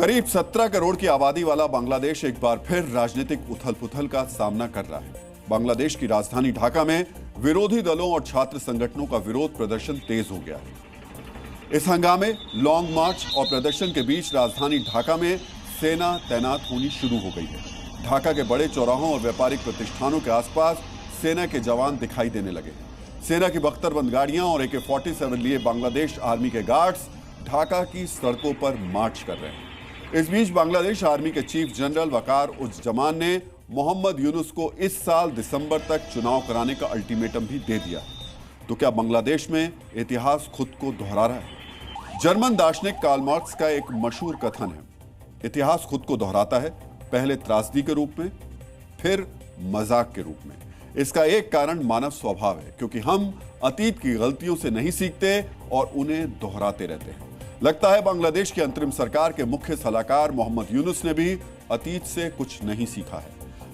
करीब 17 करोड़ की आबादी वाला बांग्लादेश एक बार फिर राजनीतिक उथल-पुथल का सामना कर रहा है। बांग्लादेश की राजधानी ढाका में विरोधी दलों और छात्र संगठनों का विरोध प्रदर्शन तेज हो गया है। इस हंगामे, लॉन्ग मार्च और प्रदर्शन के बीच राजधानी ढाका में सेना तैनात होनी शुरू हो गई है। ढाका के बड़े चौराहों और व्यापारिक प्रतिष्ठानों के आसपास सेना के जवान दिखाई देने लगे। सेना की बख्तरबंद गाड़ियां और AK-47 लिए बांग्लादेश आर्मी के गार्ड्स ढाका की सड़कों पर मार्च कर रहे हैं। इस बीच बांग्लादेश आर्मी के चीफ जनरल वकार उज जमान ने मोहम्मद यूनुस को इस साल दिसंबर तक चुनाव कराने का अल्टीमेटम भी दे दिया। तो क्या बांग्लादेश में इतिहास खुद को दोहरा रहा है? जर्मन दार्शनिक कार्ल मार्क्स का एक मशहूर कथन है, इतिहास खुद को दोहराता है, पहले त्रासदी के रूप में, फिर मजाक के रूप में। इसका एक कारण मानव स्वभाव है, क्योंकि हम अतीत की गलतियों से नहीं सीखते और उन्हें दोहराते रहते हैं। लगता है बांग्लादेश की अंतरिम सरकार के मुख्य सलाहकार मोहम्मद यूनुस ने भी अतीत से कुछ नहीं सीखा है।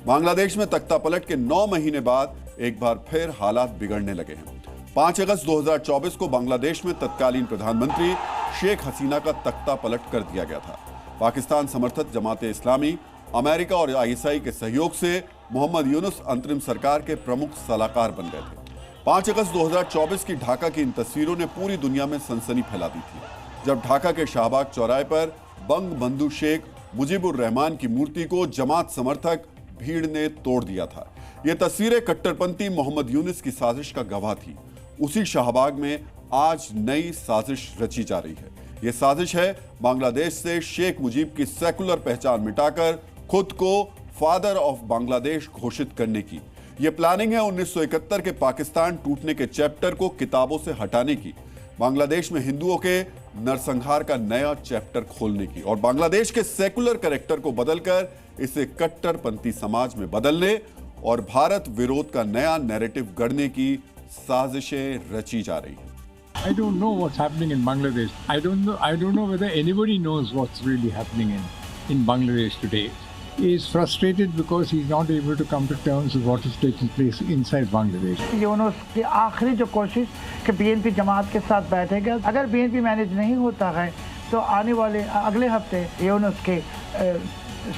बांग्लादेश में तख्तापलट के 9 महीने बाद एक बार फिर हालात बिगड़ने लगे हैं। 5 अगस्त 2024 को बांग्लादेश में तत्कालीन प्रधानमंत्री शेख हसीना का तख्तापलट कर दिया गया था। पाकिस्तान समर्थित जमात-ए-इस्लामी, अमेरिका और ISI के सहयोग से मोहम्मद यूनुस अंतरिम सरकार के प्रमुख सलाहकार बन गए थे। 5 अगस्त 2024 की ढाका की इन तस्वीरों ने पूरी दुनिया में सनसनी फैला दी थी, जब ढाका के शाहबाग चौराहे पर बंग बंधु शेख मुजीबुर रहमान की मूर्ति को जमात समर्थक भीड़ ने तोड़ दिया था। ये तस्वीरें कट्टरपंथी मोहम्मद यूनुस की साजिश का गवाह थी। उसी शाहबाग में आज नई साजिश रची जा रही है। यह साजिश है बांग्लादेश से शेख मुजीब की सेकुलर पहचान मिटाकर खुद को फादर ऑफ बांग्लादेश घोषित करने की। यह प्लानिंग है 1971 के पाकिस्तान टूटने के चैप्टर को किताबों से हटाने की, बांग्लादेश में हिंदुओं के नरसंहार का नया चैप्टर खोलने की और बांग्लादेश के सेकुलर कैरेक्टर को बदलकर इसे कट्टरपंथी समाज में बदलने और भारत विरोध का नया नैरेटिव गढ़ने की साजिशें रची जा रही हैं। I don't know what's happening in Bangladesh. I don't know whether anybody knows what's really happening in Bangladesh today. He is frustrated because he's not able to come to terms with what is taking place inside Bangladesh. Yunus की आखिरी जो कोशिश कि BNP जमात के साथ बैठेगा, अगर BNP manage नहीं होता है तो आने वाले अगले हफ्ते यूनुस के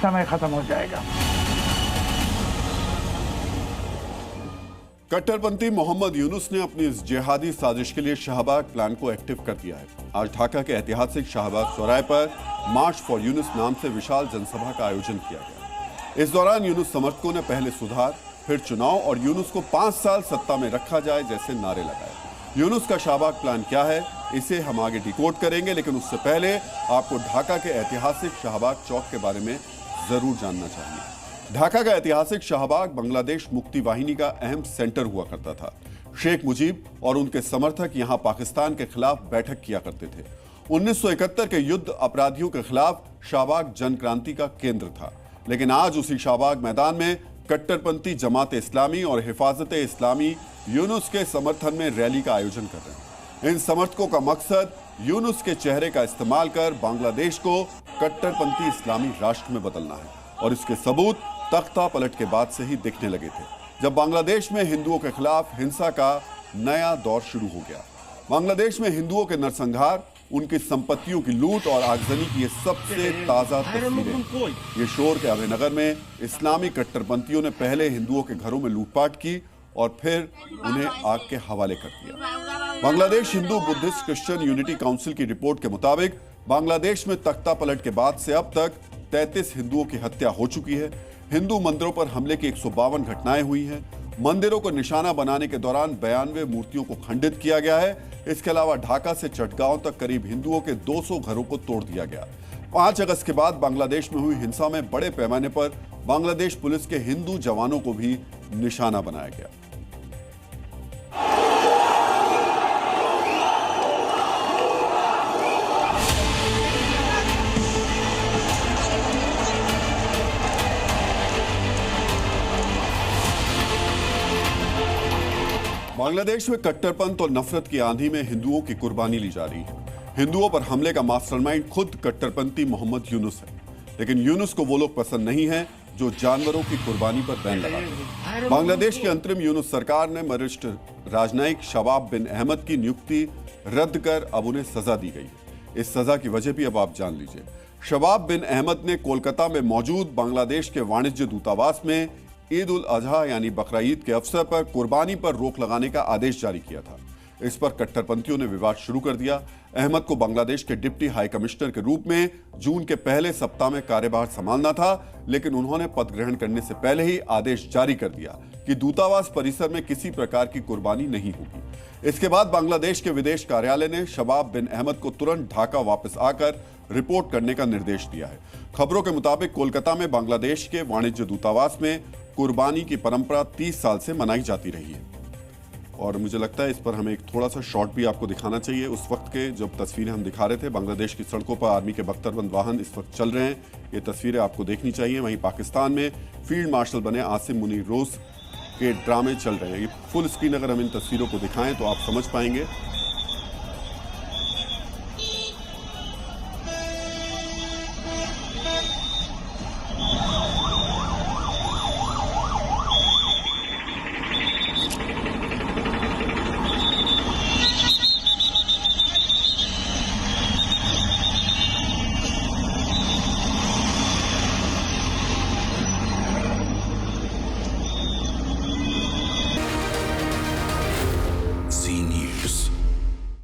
समय खत्म हो जाएगा। कट्टरपंथी मोहम्मद यूनुस ने अपनी इस जिहादी साजिश के लिए शाहबाग प्लान को एक्टिव कर दिया है। आज ढाका के ऐतिहासिक शाहबाग चौराहे पर मार्च फॉर यूनुस नाम से विशाल जनसभा का आयोजन किया गया। इस दौरान यूनुस समर्थकों ने पहले सुधार, फिर चुनाव और यूनुस को 5 साल सत्ता में रखा जाए जैसे नारे लगाए। यूनुस का शाहबाग प्लान क्या है, इसे हम आगे डिकोड करेंगे, लेकिन उससे पहले आपको ढाका के ऐतिहासिक शाहबाग चौक के बारे में जरूर जानना चाहिए। ढाका का ऐतिहासिक शाहबाग बांग्लादेश मुक्ति वाहिनी का अहम सेंटर हुआ करता था। शेख मुजीब और उनके समर्थक यहां पाकिस्तान के खिलाफ बैठक किया करते थे। 1971 के युद्ध अपराधियों के खिलाफ शाहबाग जन क्रांति का केंद्र था, लेकिन आज उसी शाहबाग मैदान में कट्टरपंथी जमात-ए-इस्लामी और हिफाजत-ए-इस्लामी यूनुस के समर्थन में रैली का आयोजन कर रहे हैं। इन समर्थकों का मकसद यूनुस के चेहरे का इस्तेमाल कर बांग्लादेश को कट्टरपंथी इस्लामी राष्ट्र में बदलना है, और इसके सबूत तख्ता पलट के बाद से ही दिखने लगे थे, जब बांग्लादेश में हिंदुओं के खिलाफ हिंसा का नया दौर शुरू हो गया। बांग्लादेश में हिंदुओं के नरसंहार, उनकी संपत्तियों की लूट और आगजनी की ये सबसे ताजा तस्वीरें। ये शोर के अभयनगर में इस्लामी कट्टरपंथियों ने पहले हिंदुओं के घरों में लूटपाट की और फिर उन्हें आग के हवाले कर दिया। Bangladesh Hindu Buddhist Christian unity council की रिपोर्ट के मुताबिक बांग्लादेश में तख्ता पलट के बाद से अब तक 33 हिंदुओं की हत्या हो चुकी है। हिंदू मंदिरों पर हमले की 152 घटनाएं हुई हैं। मंदिरों को निशाना बनाने के दौरान 92 मूर्तियों को खंडित किया गया है। इसके अलावा ढाका से चटगांव तक करीब हिंदुओं के 200 घरों को तोड़ दिया गया। 5 अगस्त के बाद बांग्लादेश में हुई हिंसा में बड़े पैमाने पर बांग्लादेश पुलिस के हिंदू जवानों को भी निशाना बनाया गया। बांग्लादेश में कट्टरपंथ और नफरत की आंधी में हिंदुओं की कुर्बानी ली जा रही है। हिंदुओं पर हमले का मास्टरमाइंड खुद कट्टरपंथी मोहम्मद यूनुस है, लेकिन यूनुस को वो लोग पसंद नहीं है जो जानवरों की कुर्बानी पर बैन लगाते हैं। बांग्लादेश की अंतरिम यूनुस सरकार ने वरिष्ठ राजनयिक शबाब बिन अहमद की नियुक्ति रद्द कर अब उन्हें सजा दी गई है। इस सजा की वजह भी अब आप जान लीजिए। शबाब बिन अहमद ने कोलकाता में मौजूद बांग्लादेश के वाणिज्य दूतावास में ईद उल अजहा यानी बकरा ईद के अवसर पर कुर्बानी पर रोक लगाने का आदेश जारी किया था। इस पर कट्टरपंथियों ने विवाद शुरू कर दिया। अहमद को बांग्लादेश के डिप्टी हाई कमिश्नर के रूप में जून के पहले सप्ताह में कार्यभार संभालना था, लेकिन उन्होंने पद ग्रहण करने से पहले ही आदेश जारी कर दिया कि दूतावास परिसर में किसी प्रकार की कुर्बानी नहीं होगी। इसके बाद बांग्लादेश के विदेश कार्यालय ने शबाब बिन अहमद को तुरंत ढाका वापस आकर रिपोर्ट करने का निर्देश दिया है। खबरों के मुताबिक कोलकाता में बांग्लादेश के वाणिज्य दूतावास में कुर्बानी की परंपरा 30 साल से मनाई जाती रही है। और मुझे लगता है इस पर हमें एक थोड़ा सा शॉट भी आपको दिखाना चाहिए। उस वक्त के जब तस्वीरें हम दिखा रहे थे, बांग्लादेश की सड़कों पर आर्मी के बख्तरबंद वाहन इस वक्त चल रहे हैं। ये तस्वीरें आपको देखनी चाहिए। वहीं पाकिस्तान में फील्ड मार्शल बने आसिम मुनीर रोज के ड्रामे चल रहे हैं। ये फुल स्क्रीन अगर हम इन तस्वीरों को दिखाएं तो आप समझ पाएंगे